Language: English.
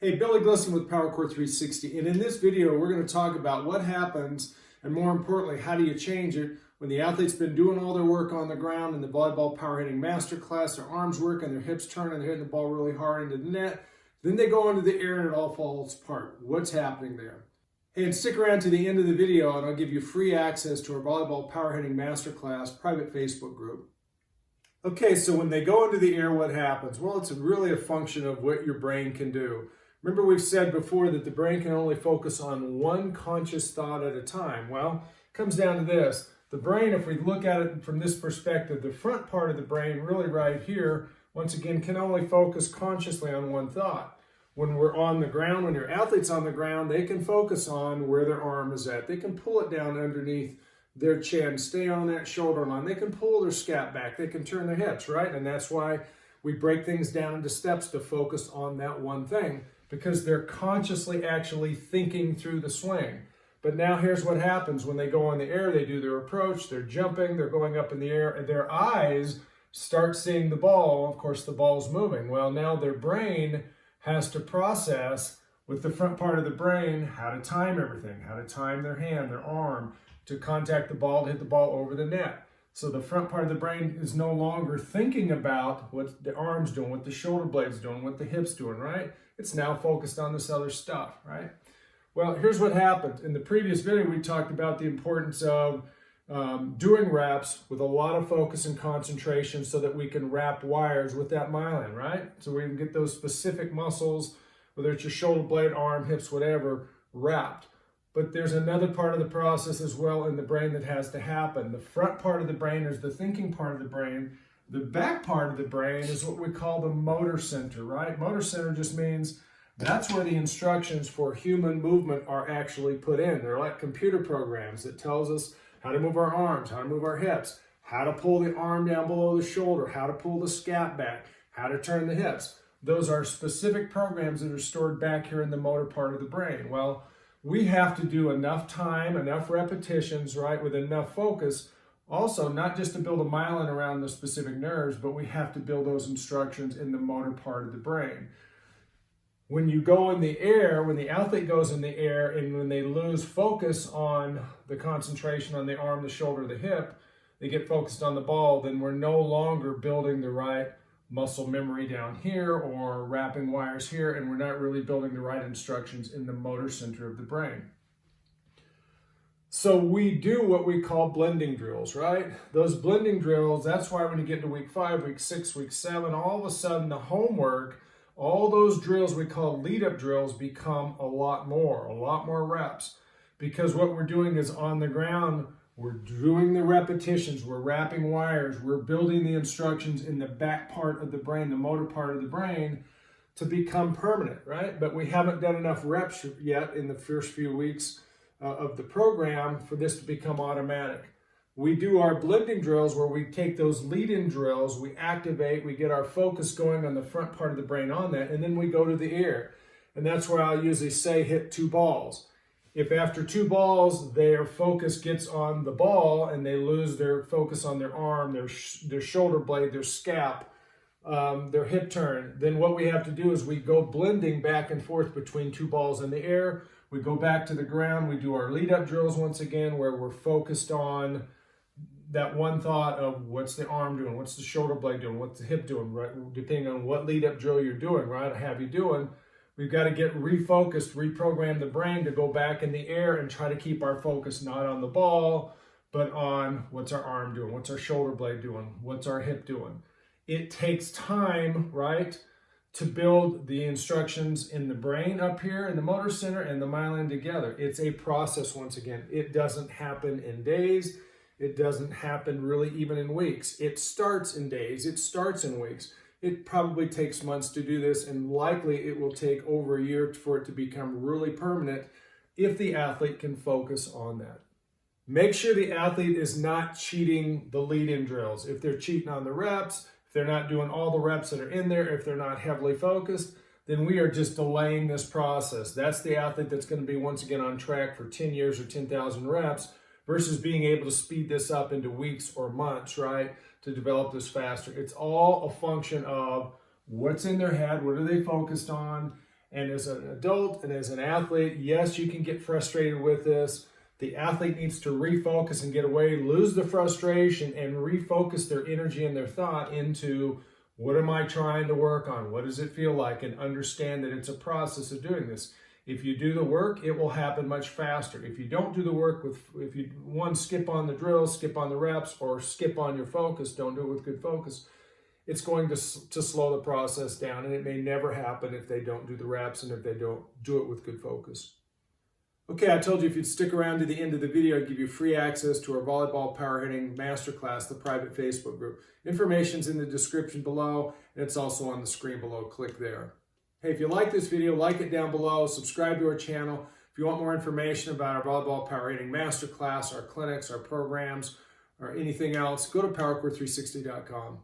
Hey, Billy Glisson with PowerCore 360, and in this video we're going to talk about what happens, and more importantly, how do you change it when the athlete's been doing all their work on the ground in the volleyball power hitting masterclass, their arms work and their hips turn and they're hitting the ball really hard into the net. Then they go into the air and it all falls apart. What's happening there? Hey, and stick around to the end of the video and I'll give you free access to our volleyball power hitting masterclass private Facebook group. Okay, so when they go into the air, what happens? Well, it's really a function of what your brain can do. Remember, we've said before that the brain can only focus on one conscious thought at a time. Well, it comes down to this. The brain, if we look at it from this perspective, the front part of the brain, really right here, once again, can only focus consciously on one thought. When we're on the ground, when your athlete's on the ground, they can focus on where their arm is at. They can pull it down underneath their chin, stay on that shoulder line. They can pull their scap back. They can turn their hips, right? And that's why we break things down into steps to focus on that one thing, because they're consciously actually thinking through the swing. But now here's what happens when they go in the air. They do their approach, they're jumping, they're going up in the air, and their eyes start seeing the ball. Of course, the ball's moving. Well, now their brain has to process with the front part of the brain how to time everything, how to time their hand, their arm, to contact the ball, to hit the ball over the net. So the front part of the brain is no longer thinking about what the arm's doing, what the shoulder blade's doing, what the hip's doing, right? It's now focused on this other stuff, right? Well, here's what happened. In the previous video, we talked about the importance of doing reps with a lot of focus and concentration so that we can wrap wires with that myelin, right? So we can get those specific muscles, whether it's your shoulder blade, arm, hips, whatever, wrapped. But there's another part of the process as well in the brain that has to happen. The front part of the brain is the thinking part of the brain. The back part of the brain is what we call the motor center, right? Motor center just means that's where the instructions for human movement are actually put in. They're like computer programs that tells us how to move our arms, how to move our hips, how to pull the arm down below the shoulder, how to pull the scap back, how to turn the hips. Those are specific programs that are stored back here in the motor part of the brain. Well, we have to do enough time, enough repetitions, right, with enough focus. Also, not just to build a myelin around the specific nerves, but we have to build those instructions in the motor part of the brain. When you go in the air, when the athlete goes in the air, and when they lose focus on the concentration on the arm, the shoulder, the hip, they get focused on the ball, then we're no longer building the right muscle memory down here or wrapping wires here, and we're not really building the right instructions in the motor center of the brain. So we do what we call blending drills, right? Those blending drills, that's why when you get to week 5, week 6, week 7, all of a sudden the homework, all those drills we call lead-up drills become a lot more reps. Because what we're doing is on the ground, we're doing the repetitions, we're wrapping wires, we're building the instructions in the back part of the brain, the motor part of the brain, to become permanent, right? But we haven't done enough reps yet in the first few weeks of the program for this to become automatic. We do our blending drills where we take those lead-in drills, we activate, we get our focus going on the front part of the brain on that, and then we go to the air. And that's where I'll usually say hit 2 balls. If after 2 balls, their focus gets on the ball and they lose their focus on their arm, their shoulder blade, their scap, their hip turn, then what we have to do is we go blending back and forth between 2 balls in the air. We go back to the ground. We do our lead-up drills once again where we're focused on that one thought of what's the arm doing, what's the shoulder blade doing, what's the hip doing, right? Depending on what lead-up drill you're doing, right? Have you doing. We've got to get refocused, reprogram the brain to go back in the air and try to keep our focus not on the ball, but on what's our arm doing, what's our shoulder blade doing, what's our hip doing. It takes time, right, to build the instructions in the brain up here in the motor center and the myelin together. It's a process once again. It doesn't happen in days. It doesn't happen really even in weeks. It starts in days. It starts in weeks. It probably takes months to do this, and likely it will take over a year for it to become really permanent if the athlete can focus on that. Make sure the athlete is not cheating the lead-in drills. If they're cheating on the reps, if they're not doing all the reps that are in there, if they're not heavily focused, then we are just delaying this process. That's the athlete that's going to be once again on track for 10 years or 10,000 reps versus being able to speed this up into weeks or months, right, to develop this faster. It's all a function of what's in their head, what are they focused on, And as an adult and as an athlete, yes, you can get frustrated with this. The athlete needs to refocus and get away, lose the frustration, and refocus their energy and their thought into what am I trying to work on? What does it feel like? And understand that it's a process of doing this. If you do the work, it will happen much faster. If you don't do the work if you skip on the drills, skip on the reps, or skip on your focus, don't do it with good focus, it's going to slow the process down, and it may never happen if they don't do the reps and if they don't do it with good focus. Okay, I told you if you'd stick around to the end of the video, I'd give you free access to our Volleyball Power Hitting Masterclass, the private Facebook group. Information's in the description below, and it's also on the screen below. Click there. Hey, if you like this video, like it down below, subscribe to our channel. If you want more information about our Volleyball Power Hitting Masterclass, our clinics, our programs, or anything else, go to PowerCore360.com.